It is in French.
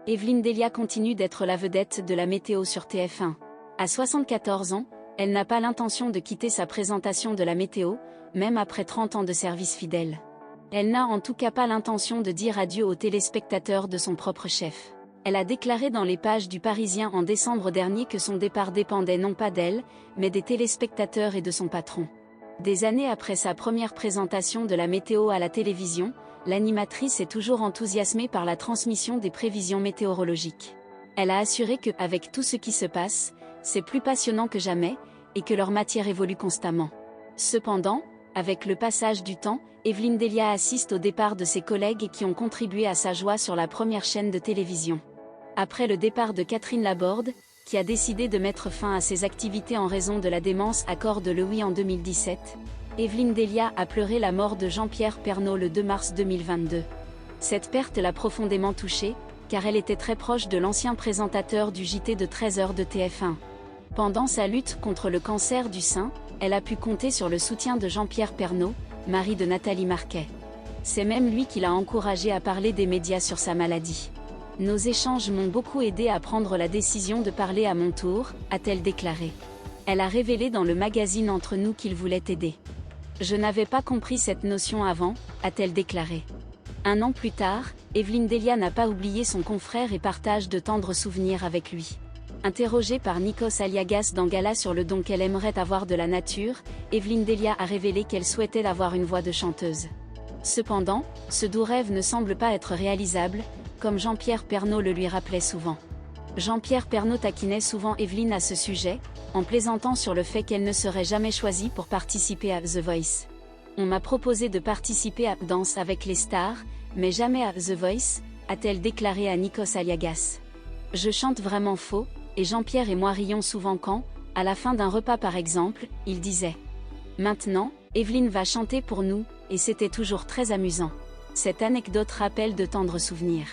Evelyne Delia continue d'être la vedette de la météo sur TF1. À 74 ans, elle n'a pas l'intention de quitter sa présentation de la météo, même après 30 ans de service fidèle. Elle n'a en tout cas pas l'intention de dire adieu aux téléspectateurs de son propre chef. Elle a déclaré dans les pages du Parisien en décembre dernier que son départ dépendait non pas d'elle, mais des téléspectateurs et de son patron. Des années après sa première présentation de la météo à la télévision, l'animatrice est toujours enthousiasmée par la transmission des prévisions météorologiques. Elle a assuré que, avec tout ce qui se passe, c'est plus passionnant que jamais, et que leur matière évolue constamment. Cependant, avec le passage du temps, Evelyne Delia assiste au départ de ses collègues qui ont contribué à sa joie sur la première chaîne de télévision. Après le départ de Catherine Laborde, qui a décidé de mettre fin à ses activités en raison de la démence à Cœur de Louis en 2017, Evelyne Delia a pleuré la mort de Jean-Pierre Pernaut le 2 mars 2022. Cette perte l'a profondément touchée, car elle était très proche de l'ancien présentateur du JT de 13h de TF1. Pendant sa lutte contre le cancer du sein, elle a pu compter sur le soutien de Jean-Pierre Pernaut, mari de Nathalie Marquet. C'est même lui qui l'a encouragée à parler des médias sur sa maladie. « Nos échanges m'ont beaucoup aidé à prendre la décision de parler à mon tour », a-t-elle déclaré. Elle a révélé dans le magazine Entre nous qu'il voulait aider. « Je n'avais pas compris cette notion avant », a-t-elle déclaré. Un an plus tard, Evelyne Delia n'a pas oublié son confrère et partage de tendres souvenirs avec lui. Interrogée par Nikos Aliagas dans Gala sur le don qu'elle aimerait avoir de la nature, Evelyne Delia a révélé qu'elle souhaitait avoir une voix de chanteuse. Cependant, ce doux rêve ne semble pas être réalisable, comme Jean-Pierre Pernaut le lui rappelait souvent. Jean-Pierre Pernaut taquinait souvent Evelyne à ce sujet, en plaisantant sur le fait qu'elle ne serait jamais choisie pour participer à The Voice. « On m'a proposé de participer à Danse avec les stars, mais jamais à The Voice », a-t-elle déclaré à Nikos Aliagas. « Je chante vraiment faux, et Jean-Pierre et moi rions souvent quand, à la fin d'un repas par exemple, il disait « Maintenant, Evelyne va chanter pour nous », et c'était toujours très amusant. Cette anecdote rappelle de tendres souvenirs.